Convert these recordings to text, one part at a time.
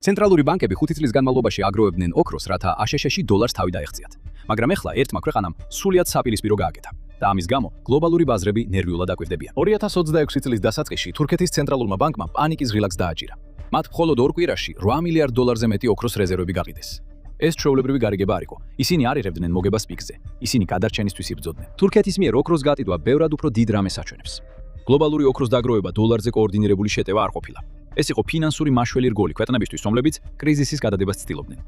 ცენტრალური ბანკები 5 წლის განმავლობაში აგროვებდნენ ოქროს, რათა აშშ-ში დოლარს თავი დაეღწიათ. მაგრამ ეხლა ერთმა ქვეყანამ სრულიად საპირისპირო გააკეთა და ამის გამო გლობალური ბაზრები ნერვიულად აკვირდებიან. 2026 წლის დასაწყისში თურქეთის ცენტრალურმა ბანკმა პანიკის ღილაკს დააჭირა. მათ მხოლოდ 2 კვირაში 8 მილიარდ დოლარზე მეტი ოქროს რეზერვები გაყიდეს. ეს ჩვეულებრივი გარიგება არ იყო. ისინი არ იღებდნენ მოგებას პიკზე. ისინი გადარჩენისთვის იბრძოდნენ. თურქეთის მიერ ოქროს გატიდვა ბევრად უფრო დიდ რამეს აჩვენებს. გლობალური ოქროს დაგროვება დოლარზე კოორდინირებული შეტევა არ ყოფილა. ეს იყო ფინანსური მაშველი რგოლი ქვეყნებისთვის, რომლებიც კრიზისის გადადებას ცდილობდნენ.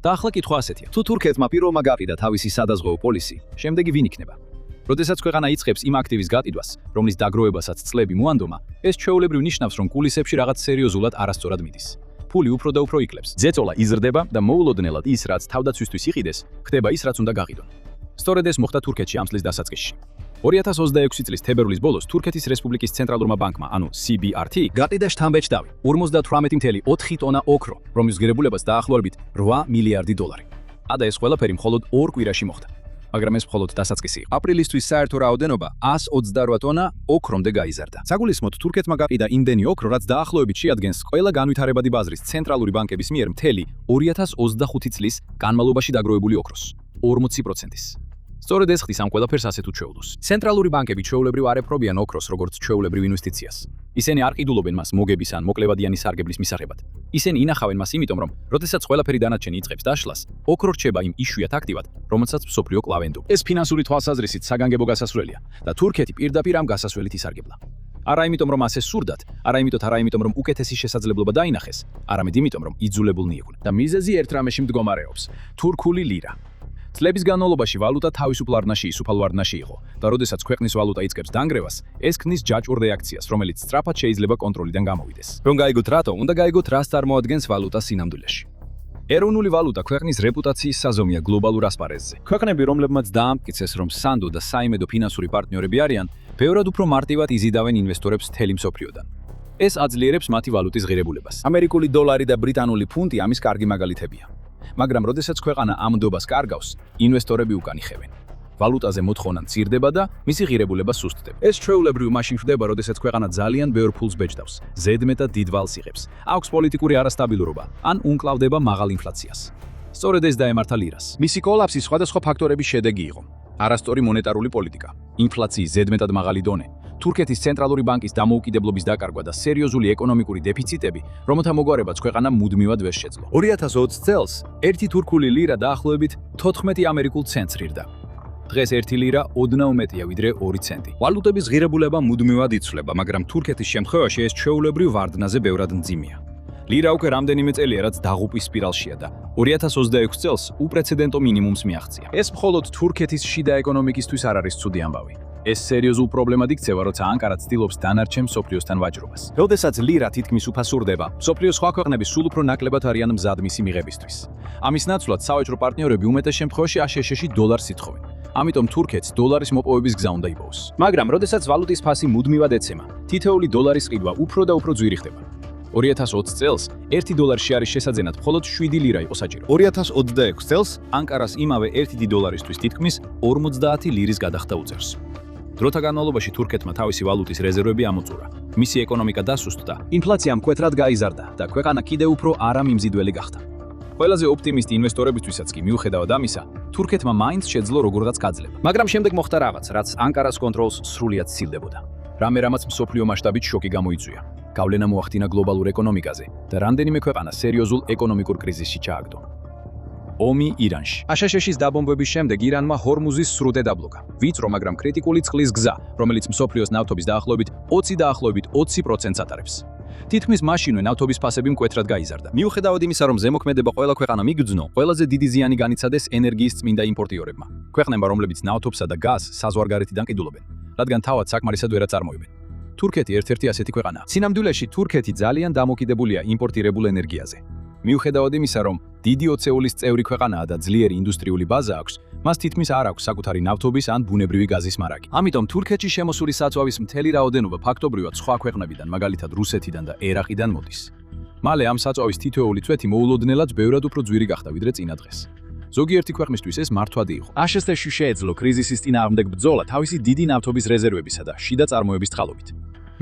და ახლა კითხვა ასეთია: თუ თურქეთმა პირველმა გაყიდა თავისი სადაზღვევო პოლისი, შემდეგი ვინ იქნება? როდესაც ქვეყანა იწყებს იმ აქტივის გატიდვას, რომლის დაგროვებასაც წლები მოანდომა, ეს ჩვეულებრივ ნიშნავს, რომ კულისებში რაღაც სერიოზულად არასწორად მიდის. ფული უფრო და უფრო იკლებს. ზეწოლა იზრდება და მოულოდნელად ის, რაც თავდაცვისთვის იყიდეს, ხდება ის, რაც უნდა გაყიდონ. სწორედ ეს მოხდა თურქეთში ამ წლის დასაწყისში. 2026 წლის თებერვლის ბოლოს თურქეთის რესპუბლიკის ცენტრალურმა ბანკმა, ანუ CBRT, გაყიდა შთამბეჭდავი 58,4 ტონა ოქრო, რომლის ღირებულებას დაახლოებით 8 მილიარდი დოლარი. და ეს ყველაფერი მხოლოდ 2 კვირაში მოხდა. მაგრამ ეს მხოლოდ დასაწყისი იყო. აპრილისთვის საერთო რაოდენობა 128 ტონა ოქრომდე გაიზარდა. საგულისხმოდ თურქეთმა გაყიდა იმდენი ოქრო, რაც დაახლოებით შეადგენს ყველა განვითარებადი ბაზრის ცენტრალური ბანკების მიერ მთელი 2025 წლის განმავლობაში დაგროვებული ოქროს 40%-ის. სწორედ ეს ხდის ამ ყველაფერს ასეთ უჩვეულოს. ცენტრალური ბანკები ჩვეულებრივ არ ეპყრობიან ოქროს როგორც ჩვეულებრივ ინვესტიციას. ისინი არ ყიდულობენ მას მოგების ან მოკლევადიანი სარგებლის მისაღებად. ისინი ინახავენ მას იმიტომ, რომ როდესაც ყველაფერი დანარჩენი იწყებს დაშლას, ოქრო რჩება იმ იშვიათ აქტივად, რომელსაც მსოფლიო კლავენდობს. ეს ფინანსური თვალსაზრისით საგანგებო გასასვლელია და თურქეთი პირდაპირ ამ გასასვლელით ისარგებლა. არა იმიტომ, რომ ასე სურდათ, არა იმიტომ, რომ უკეთესი შესაძლებლობა დაინახეს, არამედ იმიტომ, რომ იძულებულნი იყვნენ. და მიზეზი ერთ რამეში მდგომარეობს: თურქული ლირა. წლების განმავლობაში ვალუტა თავისუფალ არნაში იყო და როდესაც ქვეყნის ვალუტა იწყებს დანგრევას, ეს ქმნის ჯაჭვურ რეაქციას, რომელიც სწრაფად შეიძლება კონტროლიდან გამოვიდეს. რომ გაიგოთ რატო, უნდა გაიგოთ რას წარმოადგენს ვალუტა სინამდვილეში. ეროვნული ვალუტა ქვეყნის რეპუტაციის საზომია გლობალურ ასპარეზზე. ქვეყნები, რომლებმაც დაამტკიცეს, რომ სანდო და საიმედო ფინანსური პარტნიორები არიან, ბევრად უფრო მარტივად იზიდავენ ინვესტორებს მთელი მსოფლიოდან. ეს აძლიერებს მათი ვალუტის ღირებულებას. ამერიკული დოლარი და ბრიტანული ფუნტი ამის კარგი მაგალითებია. მაგრამ როდესაც ქვეყანა ამ ნდობას კარგავს, ინვესტორები უკან იხევენ. ვალუტაზე მოთხოვნა მცირდება და მისი ღირებულება სუსტდება. ეს ჩვეულებრივ მაშინ ხდება, როდესაც ქვეყანა ძალიან ბევრ ფულს ბეჭდავს, ზედმეტად დიდ ვალს იღებს, აქვს პოლიტიკური არასტაბილურობა, ან უნკლავდება მაღალ ინფლაციას. სწორედ ეს დაემართა ლირას. მისი კოლაფსი სხვადასხვა ფაქტორების შედეგი იყო: არასწორი მონეტარული პოლიტიკა, ინფლაციის ზედმეტად მაღალი დონე, თურქეთის ცენტრალური ბანკის დამოუკიდებლობის დაკარგვა და სერიოზული ეკონომიკური დეფიციტები, რომელთა მოგვარებაც ქვეყანა მუდმივად ვერ შეძლო. 2020 წელს ერთი თურქული ლირა დაახლოებით 14 ამერიკულ ცენტს ღირდა. დღეს 1 ლირა ოდნავ მეტია ვიდრე 2 ცენტი. ვალუტების ღირებულება მუდმივად იცვლება, მაგრამ თურქეთის შემთხვევაში ეს ჩვეულებრივ ვარდნაზე ბევრად მძიმეა. ლირა უკვე რამდენიმე წელია, რაც დაღუპვის სპირალშია და 2026 წელს უპრეცედენტო მინიმუმს მიაღწია. ეს მხოლოდ თურქეთის შიდა ეკონომიკისთვის არ არის ცუდი ამბავი. ეს სერიოზულ პრობლემად იქცევა, როცა ანკარა ცდილობს დანარჩენ მსოფლიოსთან ვაჭრობას. როდესაც ლირა თითქმის უფასურდება, მსოფლიოს სხვა ქვეყნები სულ უფრო ნაკლებად არიან მზად მისი მიღებისთვის. ამის ნაცვლად საავაჭრო პარტნიორები უმეტეს შემთხვევაში აშშ-ში დოლარს ითხოვენ. ამიტომ თურქეთს დოლარის მოპოვების გზა უნდა იპოვოს. მაგრამ როდესაც ვალუტის ფასი მუდმივად ეცემა, თითოეული დოლარის ყიდვა უფრო და უფრო ძვირი ხდება. 2020 წელს 1 დოლარში არის შესაძენად მხოლოდ 7 ლირა იყო საჭირო. 2026 წელს ანკარას იმავე 1 დოლარისთვის თითქმის 50 ლირის გადახდა უწევს. დროთა განმავლობაში თურქეთმა თავისი ვალუტის რეზერვები ამოწურა. მისი ეკონომიკა დასუსტდა, ინფლაცია მკვეთრად გაიზარდა და ქვეყანა კიდევ უფრო არამიმზიდველი გახდა. ყველაზე ოპტიმისტი ინვესტორებისთვისაც კი მიუხედავად ამისა, თურქეთმა მაინც შეძლო როგორღაც გაძლება. მაგრამ შემდეგ მოხდა რაღაც, რაც ანკარას კონტროლს სრულიად სცილდებოდა. რამაც მსოფლიო მასშტაბით შოკი გამოიწვია. გავლენა მოახდინა გლობალურ ეკონომიკაზე და რამდენიმე ქვეყანა სერიოზულ ეკონომიკურ კრიზისში ჩააგდო. ომი ირანში. აშშ-ის დაბომბვების შემდეგ ირანმა ჰორმუზის სრუტე დაბლოკა. ვიწრო, მაგრამ კრიტიკული წყლის გზა, რომელიც მსოფლიოს ნავთობის დაახლოებით 20% ატარებს. თითქმის მაშინვე ნავთობის ფასები მკვეთრად გაიზარდა. მიუხედავად იმისა, რომ ზემოქმედება ყველა ქვეყანამ იგრძნო, ყველაზე დიდი ზიანი განიცადეს ენერგიის წმინდა იმპორტიორებმა. ქვეყნებმა, რომლებიც ნავთობსა და გაზს საზღვარგარეთიდან ყიდულობენ, რადგან თავად საკმარისად ვერ აწარმოებენ. თურქეთი ერთ-ერთი ასეთი ქვეყანაა. სინამდვილეში თურქეთი ძალიან დამოკიდებულია იმპორტირებულ ენერგიაზე. მიუხედავად იმისა, რომ დიდი ოცეულის წევრი ქვეყანაა და ძლიერი ინდუსტრიული ბაზა აქვს, მას თითქმის არ აქვს საკუთარი ნავთობის ან ბუნებრივი გაზის მარაგი. ამიტომ თურქეთში შემოსული საწვავის მთელი რაოდენობა ფაქტობრივად სხვა ქვეყნებიდან, მაგალითად რუსეთიდან და ერაყიდან მოდის. მალე ამ საწვავის თითოეული წვეთი მოულოდნელად ბევრად უფრო ძვირი გახდა ვიდრე წინა დღეს. ზოგიერთი ქვეყნისთვის ეს მართვადი იყო. აშშ-ში შეეძლო კრიზისის წინააღმდეგ ბრძოლა თავისი დიდი ნავთობის რეზერვებისა და შიდა წარმოების წყალობით.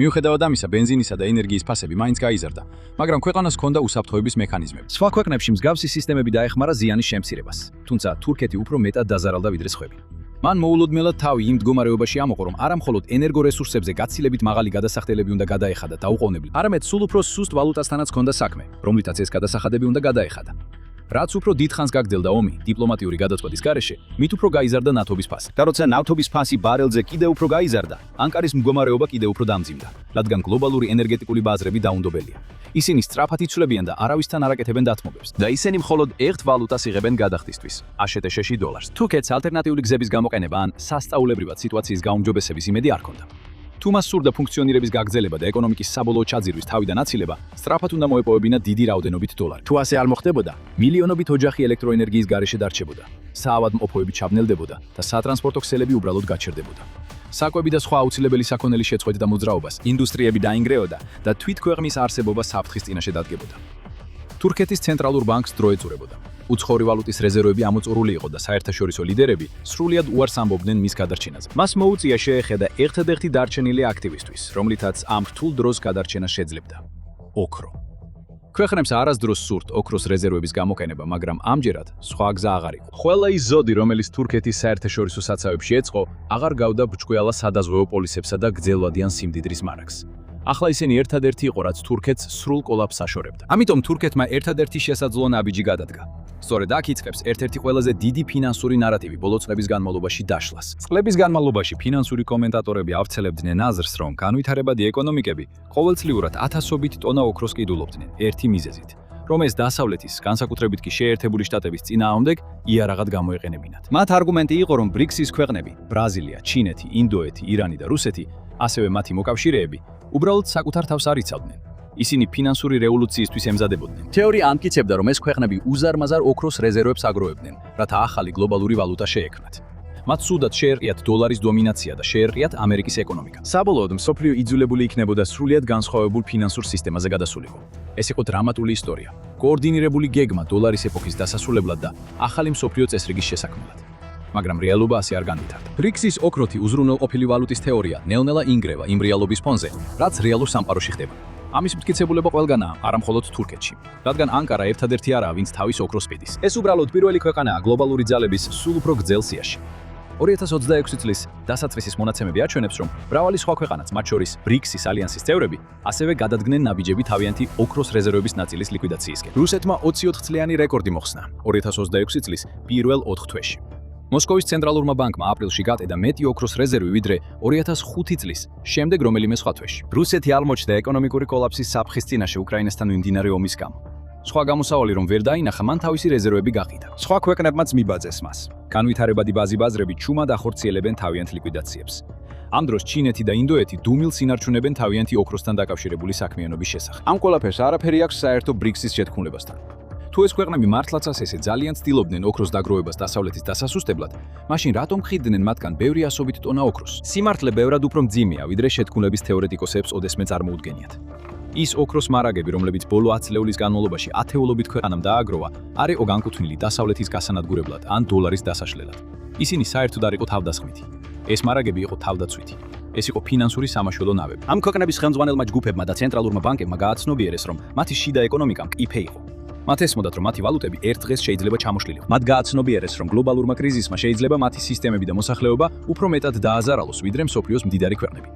მიუხედავად ამისა, ბენზინისა და ენერგიის ფასები მაინც გაიზარდა, მაგრამ ქვეყანას ჰქონდა უსაფრთხოების მექანიზმები. სხვა ქვეყნებში მსგავსი სისტემები დაეხმარა ზიანის შემცირებას, თუმცა თურქეთი უფრო მეტად დაზარალდა ვიდრე სხვები. მან მოულოდნელად თავი იმ მდგომარეობაში ამოყო, რომ არა მხოლოდ ენერგორესურსებზე გაცილებით მაღალი გადასახდელები უნდა გადაეხადა დაუყოვნებლივ, არამედ სულ უფრო სუსტ ვალუტასთანაც ჰქონდა საქმე, რომლითაც ეს გადასახადები უნდა გადაეხადა. რაც უფრო დიდხანს გაგრძელდა ომი, დიპლომატიური გადაწყვეტის გარეშე, მით უფრო გაიზარდა ნავთობის ფასი. და როცა ნავთობის ფასი ბარელზე კიდევ უფრო გაიზარდა, ანკარის მდგომარეობა კიდევ უფრო დამძიმდა, რადგან გლობალური ენერგეტიკული ბაზრები დაუნდობელია. ისინი სწრაფად იცვლებიან და არავისთან არ აკეთებენ დათმობებს. და ისინი მხოლოდ ერთ ვალუტას იღებენ გადახდისთვის, აშტშ-ში დოლარს. თურქეთს ალტერნატიული გზების გამოყენება ან სასწაულებრივად სიტუაციის გაუმჯობესების იმედი არ ჰქონდა. თუ მას სურდა ფუნქციონირების გაგრძელება და ეკონომიკის საბოლოო ჩაძირვის თავიდან აცილება, სწრაფად უნდა მოეპოვებინა დიდი რაოდენობით დოლარი. თუ ასე არ მოხდებოდა, მილიონობით ოჯახი ელექტროენერგიის გარეშე დარჩებოდა, საავადმყოფოები ჩაბნელდებოდა და სატრანსპორტო ქსელები უბრალოდ გაჩერდებოდა. საკვები და სხვა აუცილებელი საქონელი შეწყვეტდა მოძრაობას, ინდუსტრიები დაინგრეოდა და თვით ქვეყნის არსებობა საფრთხის წინაშე დადგებოდა. თურქეთის ცენტრალურ ბანკს დრო ეწურებოდა. უცხოური ვალუტის რეზერვები ამოწურული იყო და საერთაშორისო ლიდერები სრულიად უარს ამბობდნენ მის გადარჩენაზე. მას მოუწია შეეხედა ერთადერთი დარჩენილი აქტივისტვის, რომლითაც ამ რთულ დროს გადარჩენა შეძლებდა. ოქრო. ქვეყნებს არასდროს სურთ ოქროს რეზერვების გამოყენება, მაგრამ ამჯერად სხვა გზა აღარ იყო. ყველა ის ზოდი, რომელიც თურქეთის საერთაშორისო საცავებში ეწყო, აღარ გავდა ბრჭყვიალა სადაზღვევო პოლისებსა და გრძელვადიან სიმდიდრის მარაგს. ახლა ისინი ერთადერთი იყო, რაც თურქეთს სრულ კოლაფსს აშორებდა. ამიტომ თურქეთმა ერთადერთი შესაძლო ნაბიჯი გადადგა. სწორედ აქ იწყებს ერთ-ერთი ყველაზე დიდი ფინანსური ნარატივი ბოლო წლების განმავლობაში დაშლას. წლების განმავლობაში ფინანსური კომენტატორები ავრცელებდნენ აზრს, რომ განვითარებადი ეკონომიკები ყოველწლიურად ათასობით ტონა ოქროს ყიდულობდნენ ერთი მიზეზით, რომ ეს დასავლეთის, განსაკუთრებით კი შეერთებული შტატების წინააღმდეგ იარაღად გამოეყენებინათ. მათ არგუმენტი იყო, რომ ბრიქსის ქვეყნები, ბრაზილია, ჩინეთი, ინდოეთი, ირანი და რუსეთი, ასევე მათი მოკავშირეები, უბრალოდ საკუთარ თავს არ იცავდნენ. ისინი ფინანსური რევოლუციისთვის ემზადებოდნენ. თეორია ამტკიცებდა, რომ ეს ქვეყნები უზარმაზარ ოქროს რეზერვებს აგროვებდნენ, რათა ახალი გლობალური ვალუტა შეექმნათ. მათ სუდად შეერყიათ დოლარის დომინაცია და შეერყიათ ამერიკის ეკონომიკა. საბოლოოდ მსოფლიო იძულებული იქნებოდა სრულიად განსხვავებულ ფინანსურ სისტემაზე გადასულიყო. ეს იყო დრამატული ისტორია, კოორდინირებული გეგმა დოლარის ეპოქის დასასრულებლად და ახალი მსოფლიო წესრიგის შესაქმნელად. მაგრამ რეალობა ასე არ განვითარდა. ბრიქსის ოქროთი უზრუნველყოფილი ვალუტის თეორია ნელ-ნელა ინგრევა იმ რეალობის ფონზე, რაც რეალურ სამყაროში ხდება. ამის მტკიცებულება ყველგანაა, არა მხოლოდ თურქეთში, რადგან ანკარა ერთადერთი არაა, ვინც თავის ოქროს პედის. ეს უბრალოდ პირველი ქვეყანაა გლობალური ძალების სულ უფრო გრძელ სიაში. 2026 წლის დასაწყისის მონაცემები აჩვენებს, რომ მრავალი სხვა ქვეყანაც, მათ შორის ბრიქსის ალიანსის წევრები, ასევე გადადგნენ ნაბიჯები თავიანთი ოქროს რეზერვების ნაწილის ლიკვიდაციისკენ. რუსეთმა 24 წლიანი რეკორდი მოხსნა 2026 წლის პირველ 4 თვეში. მოსკოვის ცენტრალურმა ბანკმა აპრილში გატედა მეტი ოქროს რეზერვი ვიდრე 2005 წლის შემდეგ რომელიმე სხვა თვეში. რუსეთი აღმოჩნდა ეკონომიკური კოლაფსის საფრთხის წინაშე უკრაინასთან მიმდინარე ომის გამო. სხვა გამოსავალი რომ ვერ დაინახა, მან თავისი რეზერვები გაყიდა. სხვა ქვეყნებმაც მიბაძეს მას. განვითარებადი ბაზრები ჩუმად ახორციელებენ თავიანთ ლიკვიდაციებს. ამ დროს ჩინეთი და ინდოეთი დუმილს ინარჩუნებენ თავიანთი ოქროსთან დაკავშირებული საქმიანობის შესახებ. ამ ყველაფერს არაფერი აქვს საერთო ბრიქსის შეთქმულებასთან. თუ ეს ქვეყნები მართლაც ასე ძალიან ცდილობდნენ ოქროს დაგროვებას დასავლეთის დასასუსტებლად, მაშინ რატომ ხიდდნენ მათგან ბევრი ასობით ტონა ოქროს? სიმართლე ბევრად უფრო მძიმეა, ვიდრე შეთქმულების თეორეტიკოსებს ოდესმე წარმოუდგენიათ. ის ოქროს მარაგები, რომლებიც ბოლო 10 წლების განმავლობაში ათეულობით ქვეყანამ დააგროვა, არ იყო განკუთვნილი დასავლეთის გასანადგურებლად ან დოლარის დასაშლელად. ისინი საერთოდ არ იყო თავდასხმითი. ეს მარაგები იყო თავდაცვითი. ეს იყო ფინანსური სამაშველო ნავები. ამ ქვეყნების ხელმძღვანელმა ჯგუფებმა და ცენტრალურმა ბანკებმა გააცნობიერეს, რომ მათი შიდა ეკონომიკა მყიფე იყო. მათ ესმოდათ, რომ მათი ვალუტები ერთ დღეს შეიძლება ჩამოშლილიყო. მათ გააცნობიერეს, რომ გლობალურმა კრიზისმა შეიძლება მათი სისტემები და მოსახლეობა უფრო მეტად დააზარალოს, ვიდრე მსოფლიოს მდიდარი ქვეყნები.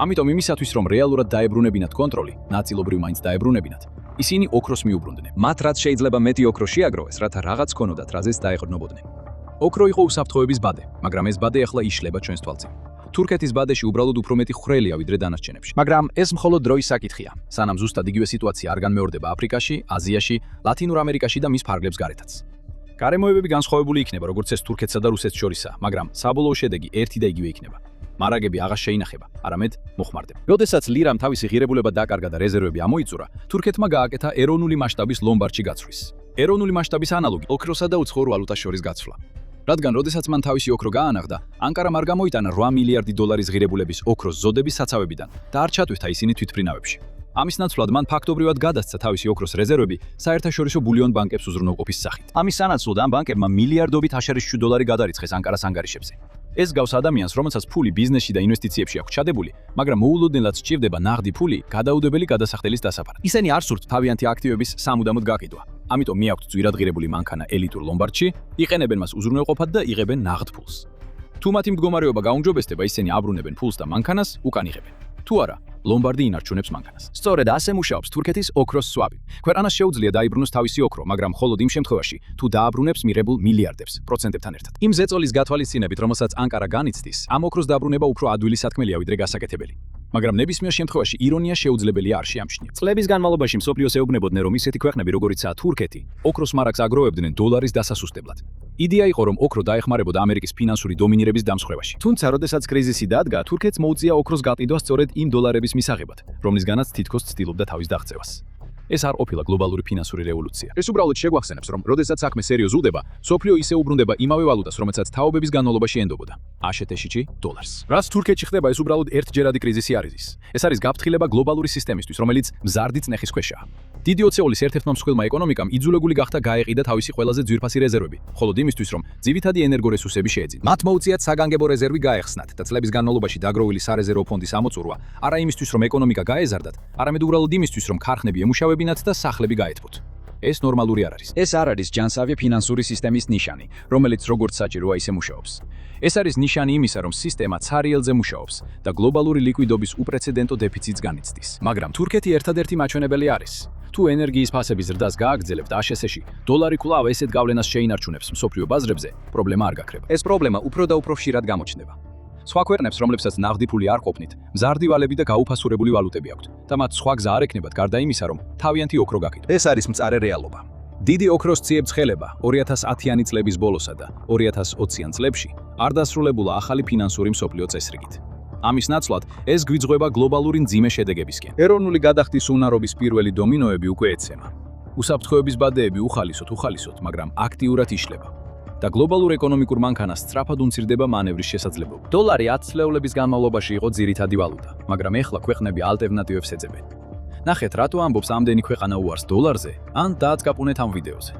ამიტომ იმისათვის, რომ რეალურად დაებრუნებინათ კონტროლი, ნაწილობრივ მაინც დაებრუნებინათ, ისინი ოქროს მიუბრუნდნენ. მათ რაც შეიძლება მეტი ოქრო შეაგროვეს, რათა რაღაც ქონოდათ, რაზეც დაეყრდნობოდნენ. ოქრო იყო უსაფრთხოების ბადე, მაგრამ ეს ბადე ახლა იშლება ჩვენს თვალწინ. თურქეთის ბადეში უბრალოდ უფრო მეტი ხრელია ვიდრე დანარჩენებში. მაგრამ ეს მხოლოდ დროის საკითხია. სანამ ზუსტად იგივე სიტუაცია არ განმეორდება აფრიკაში, აზიაში, ლათინურ ამერიკაში და მის ფარგლებს გარეთაც. გარემოებები განსხვავებული იქნება, როგორც ეს თურქეთსა და რუსეთს შორისაა, მაგრამ საბოლოო შედეგი ერთი და იგივე იქნება. მარაგები აღარ შეინახება, არამედ მოხმარდება. როდესაც ლირამ თავისი ღირებულება დაკარგა და რეზერვები ამოიწურა, თურქეთმა გააკეთა ეროვნული მასშტაბის ლომბარდში გაცვლის. ეროვნული მასშტაბის ანალოგი ოქროსა და უცხოურ ვალუტას შორის გაცვლა. რადგან როდესაც მან თავისი ოქრო გაანაღდა, ანკარამ არ გამოიტანა 8 მილიარდი დოლარის ღირებულების ოქროს ზოდების საცავებიდან და არ ჩატვირთა ისინი თვითმფრინავებში. ამის ნაცვლად მან ფაქტობრივად გადასცა თავისი ოქროს რეზერვები საერთაშორისო ბულიონ ბანკებს უზრუნველყოფის სახით. ამის სანაცვლოდ ამ ბანკებმა მილიარდობით აშარისშუ დოლარი გადარიცხეს ანკარას ანგარიშებზე. ეს გავს ადამიანს, რომელსაც ფული ბიზნესში და ინვესტიციებში აქვს ჩადებული, მაგრამ მოულოდნელად სჭირდება ნაღდი ფული გადაუდებელი გადასახდელის დასაფარად. ისინი არ სურთ თავიანთი აქტივების სამუდამოდ გაკიდვა. ამიტომ მიაქვთ ძვირადღირებული მანქანა ელიტურ ლომბარდში, იყენებენ მას უზრუნველყოფად და იღებენ ნაღდ ფულს. თუ მათი მდგომარეობა გაუმჯობესდება, ისინი აბრუნებენ ფულს და მანქანას უკან იღებენ. თუ არა, ლომბარდი ინარჩუნებს მანქანას. სწორედ ასე მუშაობს თურქეთის ოქროს სვავი. ქვეყანას შეუძლია დაიბრუნოს თავისი ოქრო, მაგრამ მხოლოდ იმ შემთხვევაში, თუ დააბრუნებს მიღებულ მილიარდებს პროცენტებთან ერთად. იმ ზეწოლის გათვალისწინებით, რომელსაც ანკარა განიცდის, ამ ოქროს დაბრუნება უფრო ადვილი საქმელია, ვიდრე გასაკეთებელი. მაგრამ ნებისმიერ შემთხვევაში ირონია შეუძლებელია არ შეამჩნია. წლების განმავლობაში მსოფლიოს ეუბნებოდნენ, რომ ისეთი ქვეყნები, როგორიცაა თურქეთი, ოქროს მარაგს აგროვებდნენ დოლარის დასასუსტებლად. იდეა იყო, რომ ოქრო დაეხმარებოდა ამერიკის ფინანსური დომინირების დამსხვრევაში. თუმცა, როდესაც კრიზისი დადგა, თურქეთს მოუწია ოქროს გაყიდვა სწორედ იმ დოლარების მისაღებად, რომლისგანაც თითქოს ცდილობდა თავის დაღწევას. ეს არ ყოფილა გლობალური ფინანსური რევოლუცია. ეს უბრალოდ შეგვახსენებს, რომ როდესაც საქმე სერიოზულდება, სოფლიო ისე უბრუნდება იმავე ვალუტას, რომელსაც თაობების განმავლობაში ენდობოდა. აშეტეშიჩი დოლარს. რაც თურქეთში ხდება, ეს უბრალოდ ერთჯერადი კრიზისი არ იზის. ეს არის გაფრთხილება გლობალური სისტემისთვის, რომელიც მზარდი წნეხის ქვეშაა. დიდი ოცეულის ერთ-ერთმა მსხვილმა ეკონომიკამ იძულებული გახდა გაეყიდა თავისი ყველაზე ძვირფასი რეზერვები, ხოლო იმისთვის, რომ ძირითადი ენერგორესურსები შეეძინათ. მათ მოუწიათ საგანგებო რეზერვი გაეხსნათ და წლების განმავლობაში დაგროვილი სარეზერვო ფონდის ამოწურვა არა იმისთვის, რომ ეკონომიკა გაეზარდათ, არამედ უბრალოდ იმისთვის, რომ ქარხნები ემუშავებინათ და სახლები გაეთბოთ. ეს ნორმალური არ არის. ეს არ არის ჯანსავი ფინანსური სისტემის ნიშანი, რომელიც როგორც საჭიროა ისე მუშაობს. ეს არის ნიშანი იმისა, რომ სისტემა ცარიელზე მუშაობს და გლობალური ლიკვიდობის უპრეცედენტო დეფიციტს განიცდის. მაგრამ თურქეთი ერთადერთი მაჩვენებელი არის. თუ ენერგიის ფასების ზრდას გააგრძელებთ აშშ-ში, დოლარი კვლავ ესეთ გავლენას შეინარჩუნებს მსოფლიო ბაზრებზე, პრობლემა არ გაქრება. ეს პრობლემა უფრო და უფრო ხშირად გამოჩნდება. სხვა ქვეყნებს, რომლებსაც ნაღდი ფული არ ყოფნით, მზარდი ვალები და გაუფასურებული ვალუტები აქვთ და მათ სხვა გზა არ ექნებათ გარდა იმისა, რომ თავიანთი ოქრო გაკიდვა. ეს არის მწარე რეალობა. დიდი ოქროს ციებ-ცხელება 2010-იანი წლების ბოლოსა და 2020-იან წლებში არ დასრულებულა ახალი ფინანსური მსოფლიო წესრიგით. ამის ნაცვლად ეს გვიძღვება გლობალური მძიმე შედეგებისკენ. ეროვნული გადახდის უნარობის პირველი დომინოები უკვე ეცემა. უსაფრთხოების ბადეები უხალისოთ, მაგრამ აქტიურად იშლება. და გლობალურ ეკონომიკურ მანქანას სწრაფად უმცირდება მანევრის შესაძლებლობა. დოლარი 10 წლეულების განმავლობაში იყო ძირითადი ვალუტა, მაგრამ ეხლა ქვეყნები ალტერნატივებს ეძებენ. ნახეთ, რატო ამბობს ამდენი ქვეყანა უარს დოლარზე, ან დააწყაპუნეთ ამ ვიდეოზე.